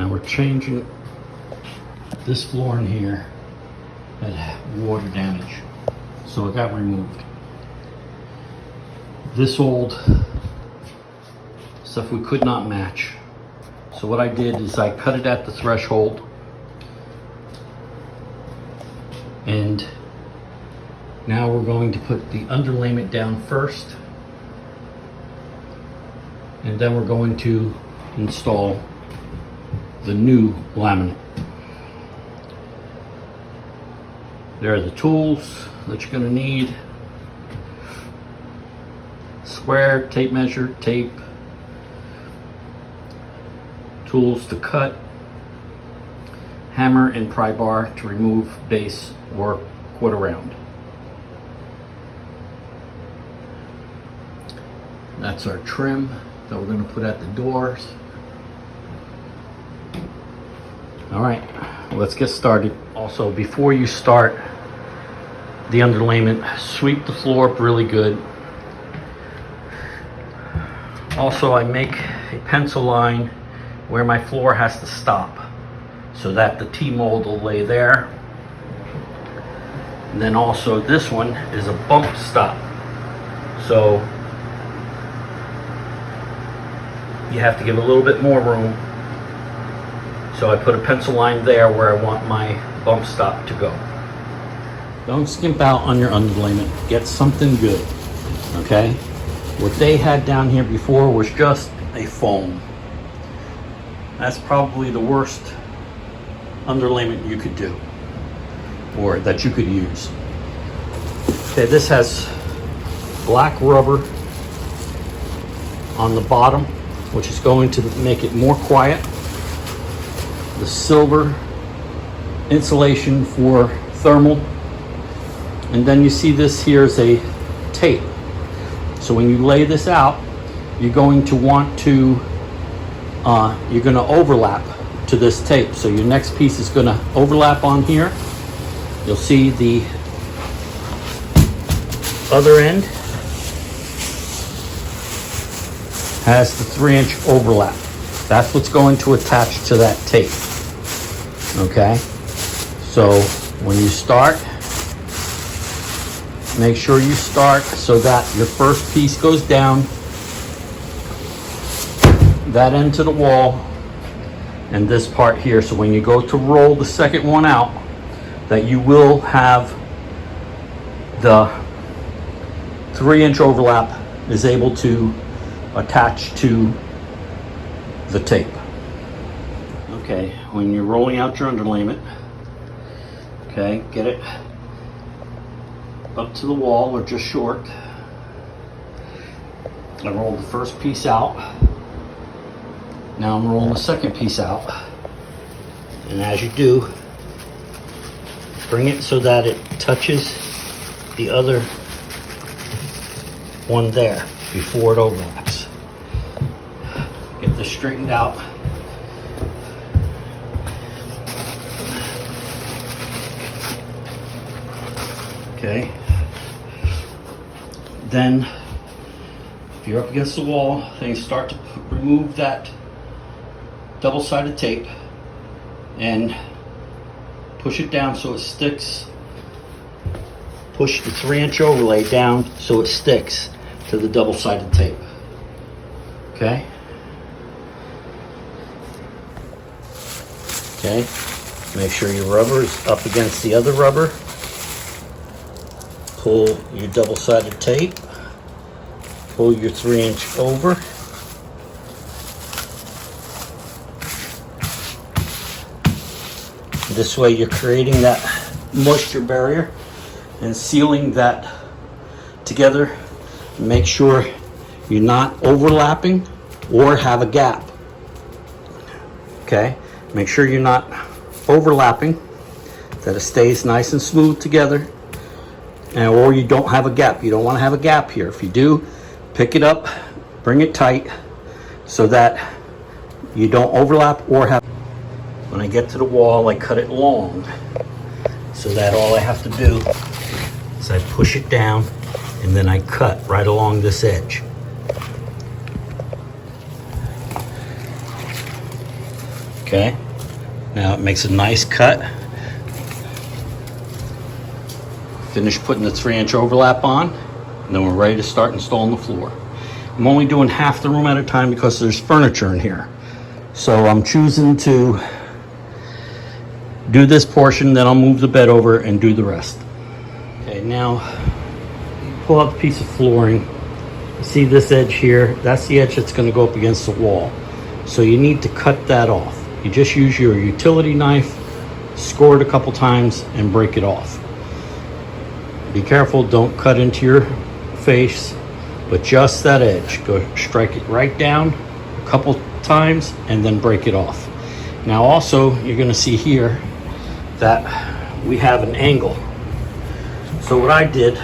Now we're changing this floor in here that had water damage, so it got removed. This old stuff we could not match. So what I did is I cut it at the threshold, and now we're going to put the underlayment down first, and then we're going to install the new laminate. There are the tools that you're going to need: square, tape measure, tape, tools to cut, hammer and pry bar to remove base or quarter round. That's our trim that we're going to put at the doors. All right, let's get started. Also, before you start the underlayment, sweep the floor up really good. Also, I make a pencil line where my floor has to stop so that the T-mold will lay there. And then also this one is a bump stop, so you have to give a little bit more room. So I put a pencil line there where I want my bump stop to go. Don't skimp out on your underlayment. Get something good, okay? What they had down here before was just a foam. That's probably the worst underlayment you could do, or that you could use. Okay, this has black rubber on the bottom, which is going to make it more quiet. The silver insulation for thermal. And then you see this here is a tape. So when you lay this out, you're going to want to, you're going to overlap to this tape. So your next piece is going to overlap on here. You'll see the other end has the 3-inch overlap. That's what's going to attach to that tape. Okay? So when you start, make sure you start so that your first piece goes down that end to the wall and this part here. So when you go to roll the second one out, that you will have the 3-inch overlap is able to attach to the tape. Okay, when you're rolling out your underlayment, okay, get it up to the wall or just short. I rolled the first piece out. Now I'm rolling the second piece out. And as you do, bring it so that it touches the other one there before it overlaps. Get this straightened out. Okay. Then, if you're up against the wall, then you start to remove that double-sided tape and push it down so it sticks. Push the 3-inch overlay down so it sticks to the double-sided tape. Okay? Okay. Make sure your rubber is up against the other rubber. Pull your double-sided tape. Pull your 3-inch over. This way you're creating that moisture barrier and sealing that together. Make sure you're not overlapping or have a gap. Okay? Make sure you're not overlapping, that it stays nice and smooth together, and or you don't have a gap. You don't want to have a gap here. If you do, pick it up, bring it tight so that you don't overlap or have. When I get to the wall, I cut it long so that all I have to do is I push it down and then I cut right along this edge. Okay, now it makes a nice cut. Finish putting the 3-inch overlap on, and then we're ready to start installing the floor. I'm only doing half the room at a time because there's furniture in here. So I'm choosing to do this portion, then I'll move the bed over and do the rest. Okay, now pull out the piece of flooring. You see this edge here? That's the edge that's going to go up against the wall. So you need to cut that off. You just use your utility knife, score it a couple times, and break it off. Be careful, don't cut into your face, but just that edge. Go strike it right down a couple times and then break it off. Now also, you're going to see here that we have an angle. So what I did,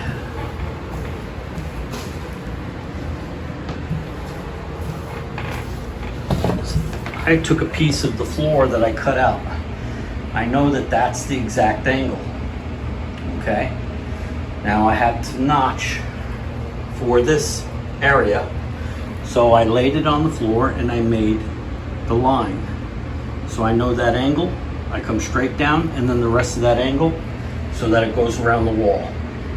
I took a piece of the floor that I cut out. I know that that's the exact angle. Okay. Now I had to notch for this area. So I laid it on the floor and I made the line. So I know that angle. I come straight down and then the rest of that angle so that it goes around the wall.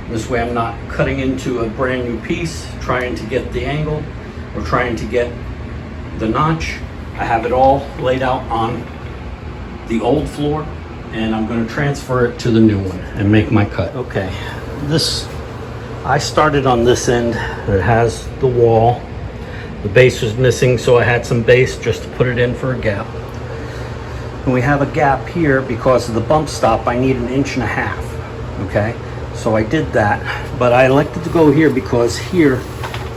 This way I'm not cutting into a brand new piece, trying to get the angle or trying to get the notch. I have it all laid out on the old floor and I'm going to transfer it to the new one and make my cut. Okay, I started on this end that has the wall. The base was missing, so I had some base just to put it in for a gap. And we have a gap here because of the bump stop. I need 1.5 inches. Okay, so I did that, but I elected to go here because here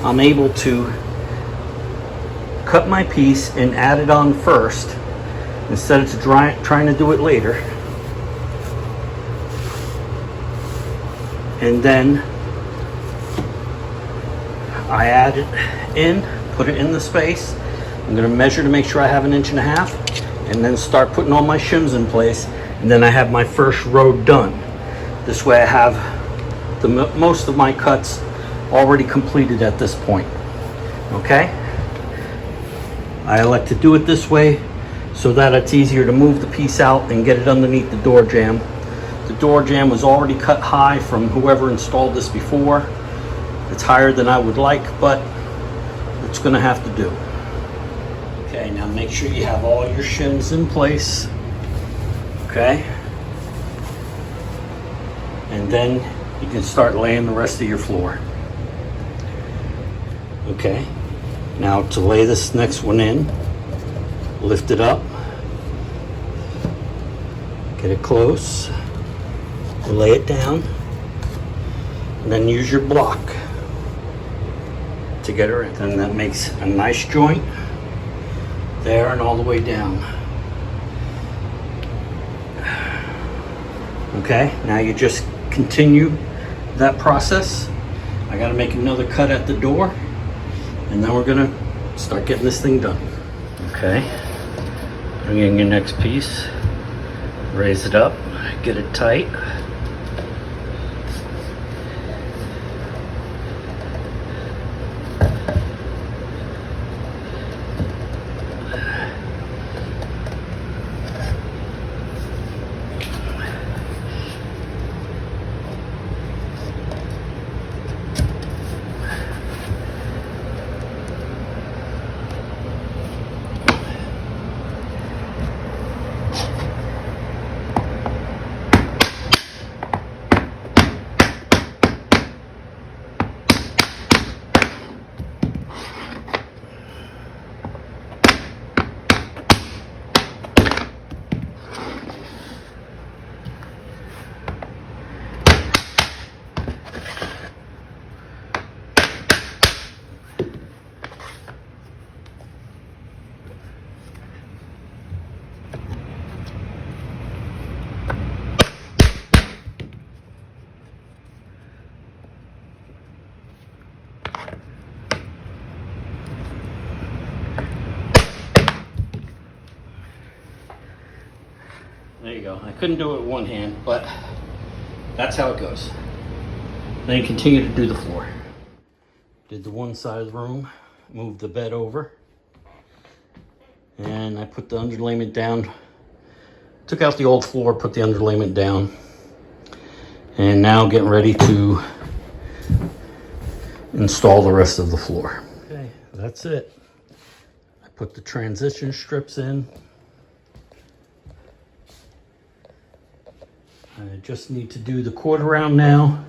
I'm able to cut my piece and add it on first instead of trying to do it later. And then I add it in, put it in the space. I'm going to measure to make sure I have 1.5 inches and then start putting all my shims in place, and then I have my first row done. This way I have most of my cuts already completed at this point. Okay? I like to do it this way so that it's easier to move the piece out and get it underneath the door jamb. The door jamb was already cut high from whoever installed this before. It's higher than I would like, but it's gonna have to do. Okay, now make sure you have all your shims in place. Okay? And then you can start laying the rest of your floor. Okay? Now to lay this next one in, lift it up, get it close, lay it down, and then use your block to get her in. And that makes a nice joint there and all the way down. Okay, now you just continue that process. I gotta make another cut at the door, and then we're gonna start getting this thing done. Okay, bring in your next piece, raise it up, get it tight. There you go. I couldn't do it with one hand, but that's how it goes. Then you continue to do the floor. Did the one side of the room, moved the bed over, And I put the underlayment down. Took out the old floor, put the underlayment down. And now getting ready to install the rest of the floor. Okay, that's it. I put the transition strips in. I just need to do the quarter round now.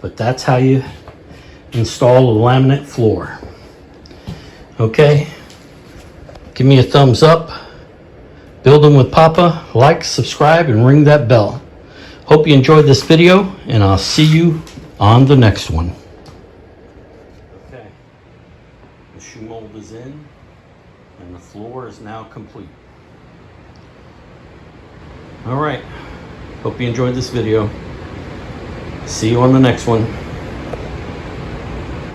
But that's how you install a laminate floor. Okay, give me a thumbs up. Building with Papa, like, subscribe, and ring that bell. Hope you enjoyed this video, and I'll see you on the next one. Okay, the shoe mold is in, and the floor is now complete. All right, hope you enjoyed this video. See you on the next one.